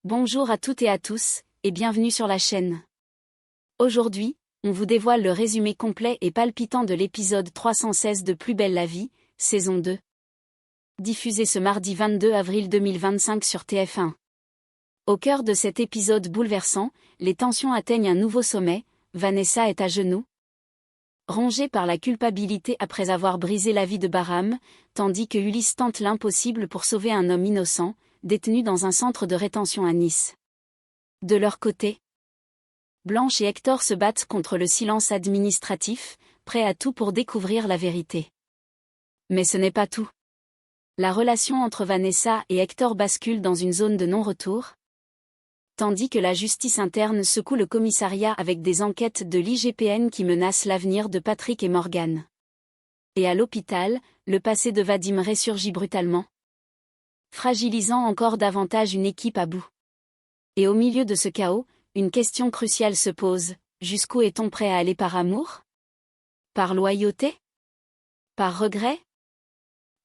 Bonjour à toutes et à tous, et bienvenue sur la chaîne. Aujourd'hui, on vous dévoile le résumé complet et palpitant de l'épisode 316 de Plus belle la vie, saison 2. Diffusé ce mardi 22 avril 2025 sur TF1. Au cœur de cet épisode bouleversant, les tensions atteignent un nouveau sommet, Vanessa est à genoux. Rongée par la culpabilité après avoir brisé la vie de Bahram, tandis que Ulysse tente l'impossible pour sauver un homme innocent, détenu dans un centre de rétention à Nice. De leur côté, Blanche et Hector se battent contre le silence administratif, prêts à tout pour découvrir la vérité. Mais ce n'est pas tout. La relation entre Vanessa et Hector bascule dans une zone de non-retour. Tandis que la justice interne secoue le commissariat avec des enquêtes de l'IGPN qui menacent l'avenir de Patrick et Morgane. Et à l'hôpital, le passé de Vadim ressurgit brutalement, fragilisant encore davantage une équipe à bout. Et au milieu de ce chaos, une question cruciale se pose, jusqu'où est-on prêt à aller par amour? Par loyauté? Par regret?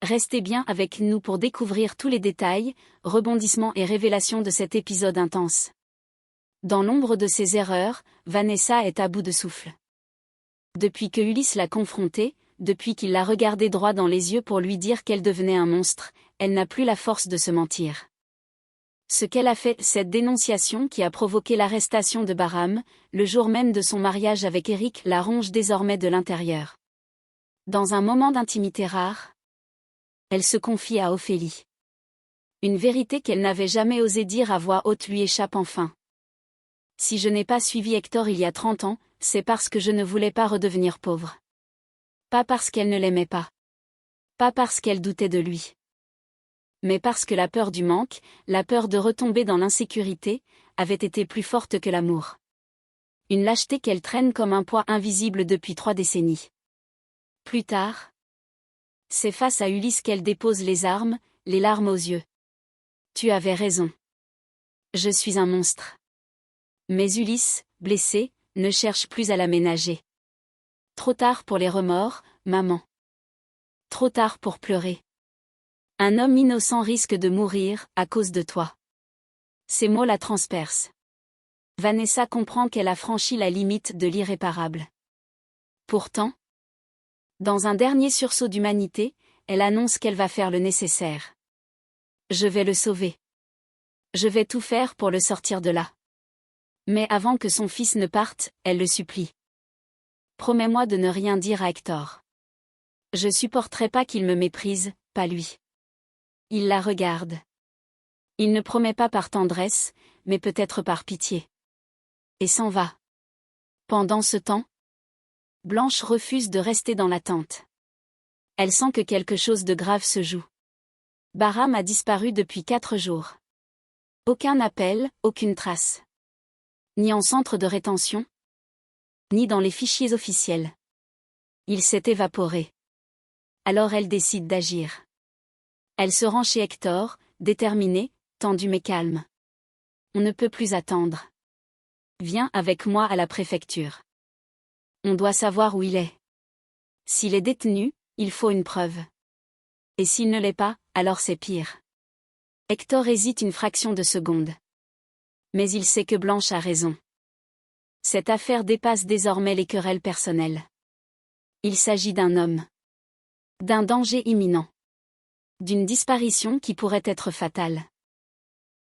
Restez bien avec nous pour découvrir tous les détails, rebondissements et révélations de cet épisode intense. Dans l'ombre de ses erreurs, Vanessa est à bout de souffle. Depuis que Ulysse l'a confrontée, depuis qu'il l'a regardée droit dans les yeux pour lui dire qu'elle devenait un monstre, elle n'a plus la force de se mentir. Ce qu'elle a fait, cette dénonciation qui a provoqué l'arrestation de Bahram, le jour même de son mariage avec Eric, la ronge désormais de l'intérieur. Dans un moment d'intimité rare, elle se confie à Ophélie. Une vérité qu'elle n'avait jamais osé dire à voix haute lui échappe enfin. Si je n'ai pas suivi Hector il y a 30 ans, c'est parce que je ne voulais pas redevenir pauvre. Pas parce qu'elle ne l'aimait pas. Pas parce qu'elle doutait de lui. Mais parce que la peur du manque, la peur de retomber dans l'insécurité, avait été plus forte que l'amour. Une lâcheté qu'elle traîne comme un poids invisible depuis 3 décennies. Plus tard, c'est face à Ulysse qu'elle dépose les armes, les larmes aux yeux. Tu avais raison. Je suis un monstre. Mais Ulysse, blessé, ne cherche plus à la ménager. Trop tard pour les remords, maman. Trop tard pour pleurer. Un homme innocent risque de mourir, à cause de toi. Ces mots la transpercent. Vanessa comprend qu'elle a franchi la limite de l'irréparable. Pourtant, dans un dernier sursaut d'humanité, elle annonce qu'elle va faire le nécessaire. Je vais le sauver. Je vais tout faire pour le sortir de là. Mais avant que son fils ne parte, elle le supplie. Promets-moi de ne rien dire à Hector. Je supporterai pas qu'il me méprise, pas lui. Il la regarde. Il ne promet pas par tendresse, mais peut-être par pitié. Et s'en va. Pendant ce temps, Blanche refuse de rester dans l'attente. Elle sent que quelque chose de grave se joue. Bahram a disparu depuis 4 jours. Aucun appel, aucune trace. Ni en centre de rétention, ni dans les fichiers officiels. Il s'est évaporé. Alors elle décide d'agir. Elle se rend chez Hector, déterminée, tendue mais calme. On ne peut plus attendre. Viens avec moi à la préfecture. On doit savoir où il est. S'il est détenu, il faut une preuve. Et s'il ne l'est pas, alors c'est pire. Hector hésite une fraction de seconde. Mais il sait que Blanche a raison. Cette affaire dépasse désormais les querelles personnelles. Il s'agit d'un homme. D'un danger imminent. D'une disparition qui pourrait être fatale.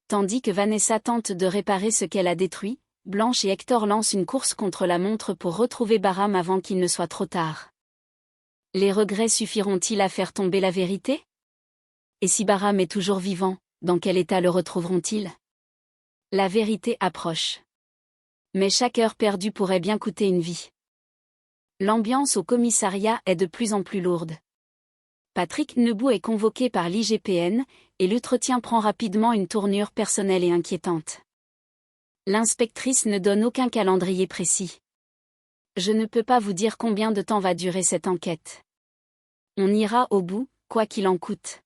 Tandis que Vanessa tente de réparer ce qu'elle a détruit, Blanche et Hector lancent une course contre la montre pour retrouver Bahram avant qu'il ne soit trop tard. Les regrets suffiront-ils à faire tomber la vérité? Et si Bahram est toujours vivant, dans quel état le retrouveront-ils? La vérité approche. Mais chaque heure perdue pourrait bien coûter une vie. L'ambiance au commissariat est de plus en plus lourde. Patrick Nebou est convoqué par l'IGPN, et l'entretien prend rapidement une tournure personnelle et inquiétante. L'inspectrice ne donne aucun calendrier précis. Je ne peux pas vous dire combien de temps va durer cette enquête. On ira au bout, quoi qu'il en coûte.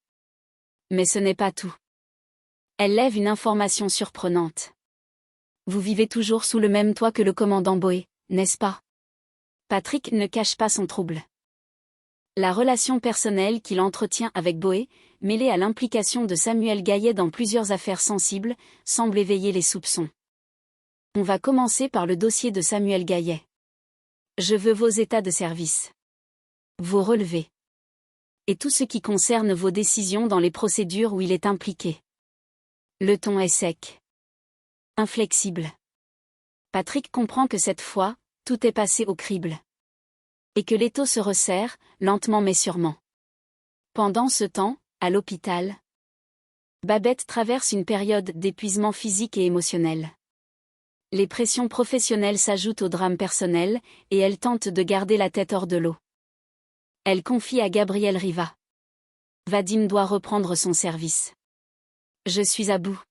Mais ce n'est pas tout. Elle lève une information surprenante. Vous vivez toujours sous le même toit que le commandant Boé, n'est-ce pas? Patrick ne cache pas son trouble. La relation personnelle qu'il entretient avec Boé mêlé à l'implication de Samuel Gaillet dans plusieurs affaires sensibles, semble éveiller les soupçons. On va commencer par le dossier de Samuel Gaillet. Je veux vos états de service. Vos relevés. Et tout ce qui concerne vos décisions dans les procédures où il est impliqué. Le ton est sec. Inflexible. Patrick comprend que cette fois, tout est passé au crible. Et que l'étau se resserre, lentement mais sûrement. Pendant ce temps, à l'hôpital, Babette traverse une période d'épuisement physique et émotionnel. Les pressions professionnelles s'ajoutent au drame personnel, et elle tente de garder la tête hors de l'eau. Elle confie à Gabriel Riva. Vadim doit reprendre son service. Je suis à bout.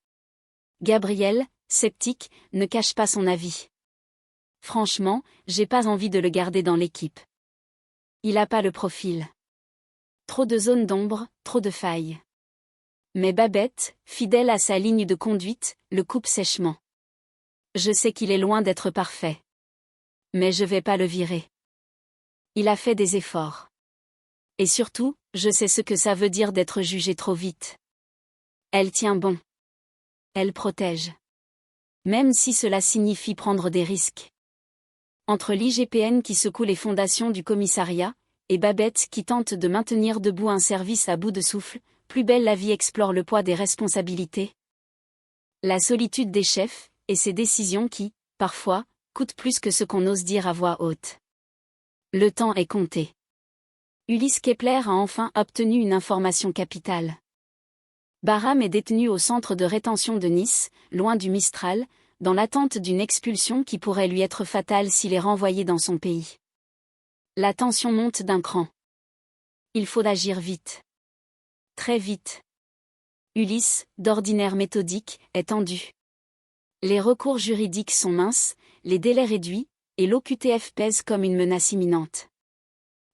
Gabriel, sceptique, ne cache pas son avis. Franchement, j'ai pas envie de le garder dans l'équipe. Il a pas le profil. Trop de zones d'ombre, trop de failles. Mais Babette, fidèle à sa ligne de conduite, le coupe sèchement. Je sais qu'il est loin d'être parfait. Mais je vais pas le virer. Il a fait des efforts. Et surtout, je sais ce que ça veut dire d'être jugé trop vite. Elle tient bon. Elle protège. Même si cela signifie prendre des risques. Entre l'IGPN qui secoue les fondations du commissariat, et Babette qui tente de maintenir debout un service à bout de souffle, Plus belle la vie explore le poids des responsabilités. La solitude des chefs, et ses décisions qui, parfois, coûtent plus que ce qu'on ose dire à voix haute. Le temps est compté. Ulysse Kepler a enfin obtenu une information capitale. Bahram est détenu au centre de rétention de Nice, loin du Mistral, dans l'attente d'une expulsion qui pourrait lui être fatale s'il est renvoyé dans son pays. La tension monte d'un cran. Il faut agir vite. Très vite. Ulysse, d'ordinaire méthodique, est tendu. Les recours juridiques sont minces, les délais réduits, et l'OQTF pèse comme une menace imminente.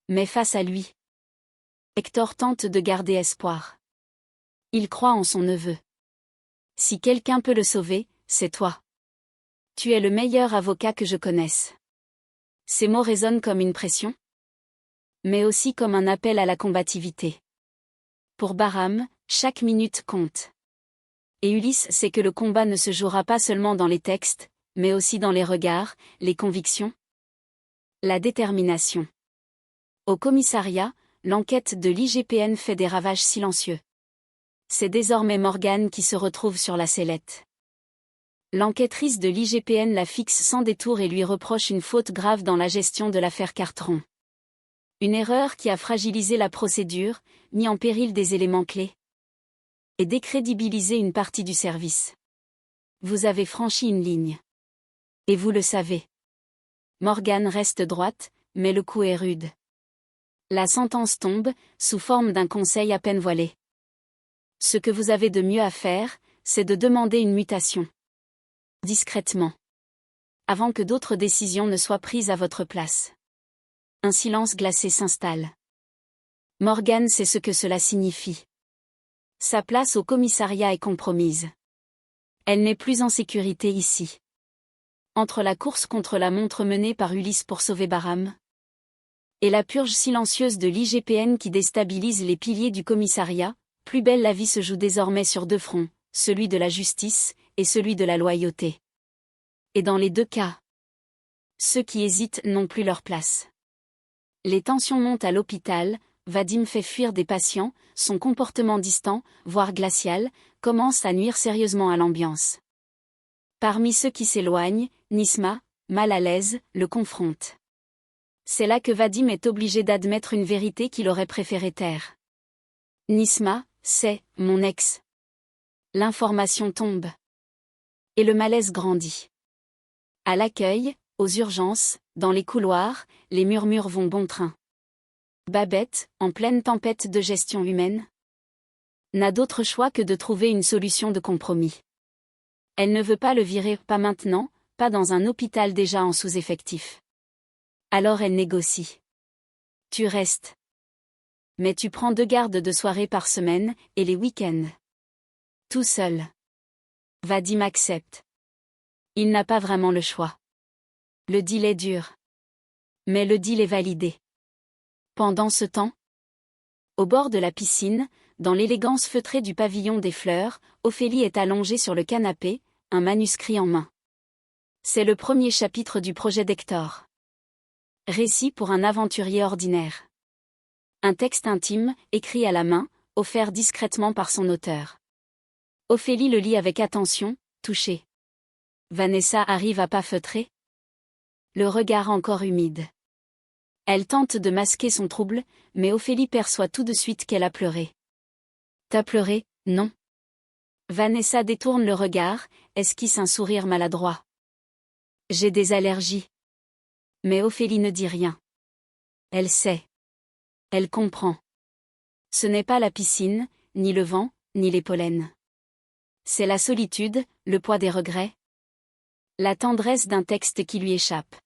Mais face à lui, Hector tente de garder espoir. Il croit en son neveu. Si quelqu'un peut le sauver, c'est toi. Tu es le meilleur avocat que je connaisse. Ces mots résonnent comme une pression, mais aussi comme un appel à la combativité. Pour Bahram, chaque minute compte. Et Ulysse sait que le combat ne se jouera pas seulement dans les textes, mais aussi dans les regards, les convictions. La détermination. Au commissariat, l'enquête de l'IGPN fait des ravages silencieux. C'est désormais Morgane qui se retrouve sur la sellette. L'enquêtrice de l'IGPN la fixe sans détour et lui reproche une faute grave dans la gestion de l'affaire Carteron. Une erreur qui a fragilisé la procédure, mis en péril des éléments clés et décrédibilisé une partie du service. Vous avez franchi une ligne. Et vous le savez. Morgane reste droite, mais le coup est rude. La sentence tombe, sous forme d'un conseil à peine voilé. Ce que vous avez de mieux à faire, c'est de demander une mutation. Discrètement. Avant que d'autres décisions ne soient prises à votre place. Un silence glacé s'installe. Morgane sait ce que cela signifie. Sa place au commissariat est compromise. Elle n'est plus en sécurité ici. Entre la course contre la montre menée par Ulysse pour sauver Bahram et la purge silencieuse de l'IGPN qui déstabilise les piliers du commissariat, Plus belle la vie se joue désormais sur deux fronts, celui de la justice et celui de la loyauté. Et dans les deux cas, ceux qui hésitent n'ont plus leur place. Les tensions montent à l'hôpital, Vadim fait fuir des patients, son comportement distant, voire glacial, commence à nuire sérieusement à l'ambiance. Parmi ceux qui s'éloignent, Nisma, mal à l'aise, le confronte. C'est là que Vadim est obligé d'admettre une vérité qu'il aurait préféré taire. Nisma, c'est mon ex. L'information tombe. Et le malaise grandit. À l'accueil, aux urgences, dans les couloirs, les murmures vont bon train. Babette, en pleine tempête de gestion humaine, n'a d'autre choix que de trouver une solution de compromis. Elle ne veut pas le virer, pas maintenant, pas dans un hôpital déjà en sous-effectif. Alors elle négocie. Tu restes. Mais tu prends 2 gardes de soirée par semaine, et les week-ends. Tout seul. Vadim accepte. Il n'a pas vraiment le choix. Le deal est dur. Mais le deal est validé. Pendant ce temps, au bord de la piscine, dans l'élégance feutrée du pavillon des fleurs, Ophélie est allongée sur le canapé, un manuscrit en main. C'est le premier chapitre du projet d'Hector. Récit pour un aventurier ordinaire. Un texte intime, écrit à la main, offert discrètement par son auteur. Ophélie le lit avec attention, touchée. Vanessa arrive à pas feutrer. Le regard encore humide. Elle tente de masquer son trouble, mais Ophélie perçoit tout de suite qu'elle a pleuré. T'as pleuré, non? Vanessa détourne le regard, esquisse un sourire maladroit. J'ai des allergies. Mais Ophélie ne dit rien. Elle sait. Elle comprend. Ce n'est pas la piscine, ni le vent, ni les pollens. C'est la solitude, le poids des regrets. La tendresse d'un texte qui lui échappe.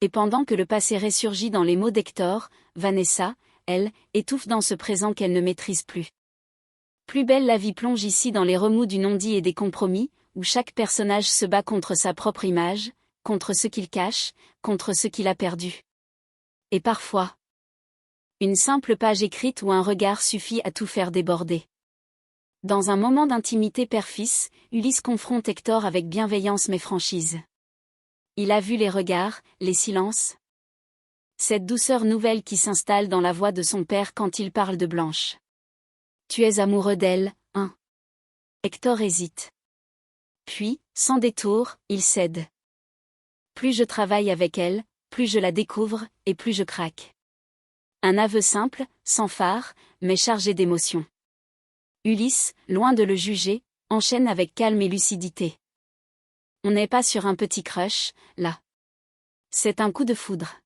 Et pendant que le passé ressurgit dans les mots d'Hector, Vanessa, elle, étouffe dans ce présent qu'elle ne maîtrise plus. Plus belle la vie plonge ici dans les remous du non-dit et des compromis, où chaque personnage se bat contre sa propre image, contre ce qu'il cache, contre ce qu'il a perdu. Et parfois, une simple page écrite ou un regard suffit à tout faire déborder. Dans un moment d'intimité père-fils, Ulysse confronte Hector avec bienveillance mais franchise. Il a vu les regards, les silences. Cette douceur nouvelle qui s'installe dans la voix de son père quand il parle de Blanche. Tu es amoureux d'elle, hein? Hector hésite. Puis, sans détour, il cède. Plus je travaille avec elle, plus je la découvre, et plus je craque. Un aveu simple, sans phare, mais chargé d'émotion. Ulysse, loin de le juger, enchaîne avec calme et lucidité. On n'est pas sur un petit crush, là. C'est un coup de foudre.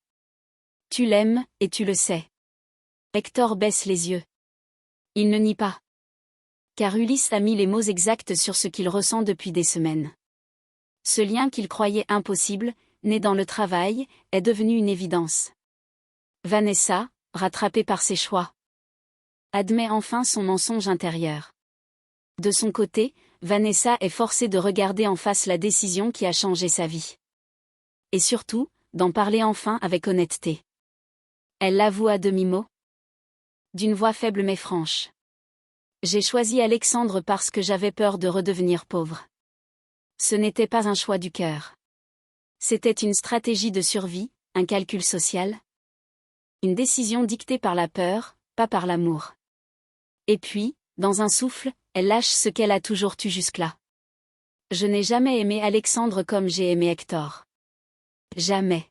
Tu l'aimes, et tu le sais. Hector baisse les yeux. Il ne nie pas. Car Ulysse a mis les mots exacts sur ce qu'il ressent depuis des semaines. Ce lien qu'il croyait impossible, né dans le travail, est devenu une évidence. Vanessa, rattrapée par ses choix, admet enfin son mensonge intérieur. De son côté, Vanessa est forcée de regarder en face la décision qui a changé sa vie. Et surtout, d'en parler enfin avec honnêteté. Elle l'avoue à demi-mot. D'une voix faible mais franche. J'ai choisi Alexandre parce que j'avais peur de redevenir pauvre. Ce n'était pas un choix du cœur. C'était une stratégie de survie, un calcul social. Une décision dictée par la peur, pas par l'amour. Et puis, dans un souffle, elle lâche ce qu'elle a toujours tu jusque-là. Je n'ai jamais aimé Alexandre comme j'ai aimé Hector. Jamais.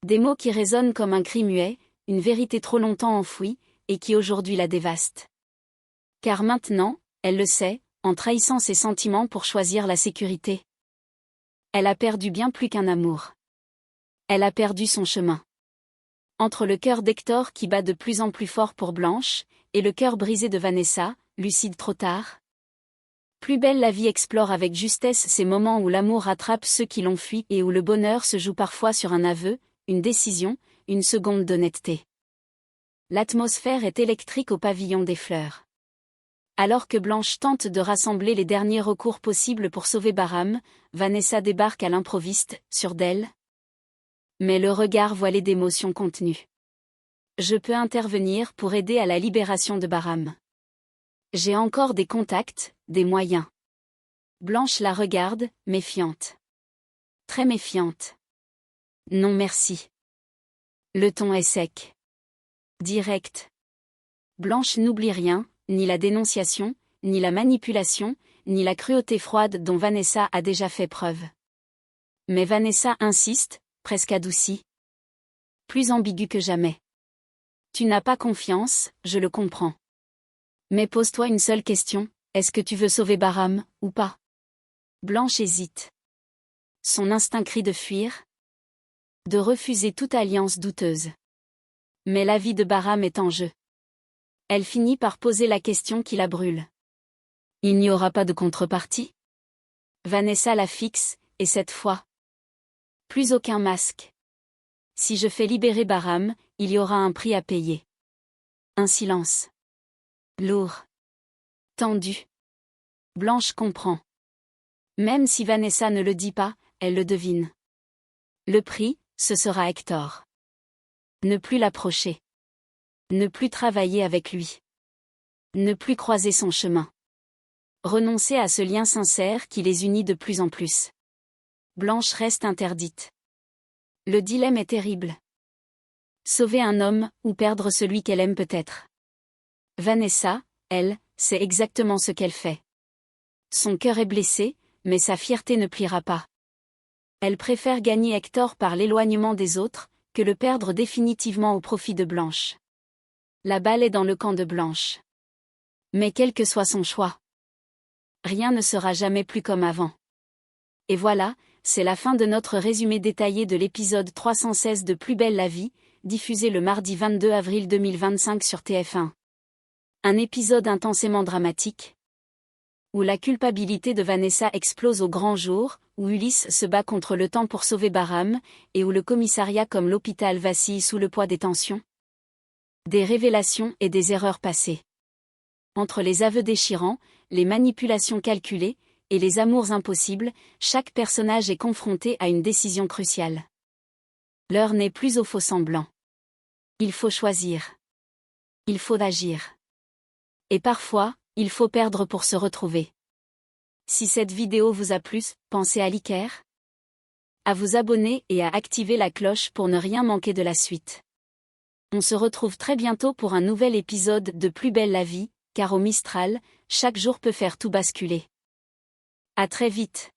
Des mots qui résonnent comme un cri muet, une vérité trop longtemps enfouie, et qui aujourd'hui la dévaste. Car maintenant, elle le sait, en trahissant ses sentiments pour choisir la sécurité. Elle a perdu bien plus qu'un amour. Elle a perdu son chemin. Entre le cœur d'Hector qui bat de plus en plus fort pour Blanche, et le cœur brisé de Vanessa, lucide trop tard. Plus belle la vie explore avec justesse ces moments où l'amour rattrape ceux qui l'ont fui et où le bonheur se joue parfois sur un aveu, une décision, une seconde d'honnêteté. L'atmosphère est électrique au pavillon des fleurs. Alors que Blanche tente de rassembler les derniers recours possibles pour sauver Bahram, Vanessa débarque à l'improviste, sûre d'elle. Mais le regard voilé d'émotions contenues. Je peux intervenir pour aider à la libération de Bahram. J'ai encore des contacts, des moyens. Blanche la regarde, méfiante. Très méfiante. Non merci. Le ton est sec. Direct. Blanche n'oublie rien, ni la dénonciation, ni la manipulation, ni la cruauté froide dont Vanessa a déjà fait preuve. Mais Vanessa insiste, presque adoucie. Plus ambiguë que jamais. Tu n'as pas confiance, je le comprends. Mais pose-toi une seule question, est-ce que tu veux sauver Bahram, ou pas? Blanche hésite. Son instinct crie de fuir. De refuser toute alliance douteuse. Mais la vie de Bahram est en jeu. Elle finit par poser la question qui la brûle. Il n'y aura pas de contrepartie? Vanessa la fixe, et cette fois. Plus aucun masque. Si je fais libérer Bahram, il y aura un prix à payer. Un silence. Lourd. Tendu. Blanche comprend. Même si Vanessa ne le dit pas, elle le devine. Le prix, ce sera Hector. Ne plus l'approcher. Ne plus travailler avec lui. Ne plus croiser son chemin. Renoncer à ce lien sincère qui les unit de plus en plus. Blanche reste interdite. Le dilemme est terrible. Sauver un homme, ou perdre celui qu'elle aime peut-être. Vanessa, elle, sait exactement ce qu'elle fait. Son cœur est blessé, mais sa fierté ne pliera pas. Elle préfère gagner Hector par l'éloignement des autres, que le perdre définitivement au profit de Blanche. La balle est dans le camp de Blanche. Mais quel que soit son choix, rien ne sera jamais plus comme avant. Et voilà, c'est la fin de notre résumé détaillé de l'épisode 316 de Plus belle la vie, diffusé le mardi 22 avril 2025 sur TF1. Un épisode intensément dramatique, où la culpabilité de Vanessa explose au grand jour, où Ulysse se bat contre le temps pour sauver Bahram, et où le commissariat comme l'hôpital vacille sous le poids des tensions. Des révélations et des erreurs passées. Entre les aveux déchirants, les manipulations calculées, et les amours impossibles, chaque personnage est confronté à une décision cruciale. L'heure n'est plus au faux semblant. Il faut choisir. Il faut agir. Et parfois, il faut perdre pour se retrouver. Si cette vidéo vous a plu, pensez à liker, à vous abonner et à activer la cloche pour ne rien manquer de la suite. On se retrouve très bientôt pour un nouvel épisode de Plus belle la vie, car au Mistral, chaque jour peut faire tout basculer. À très vite.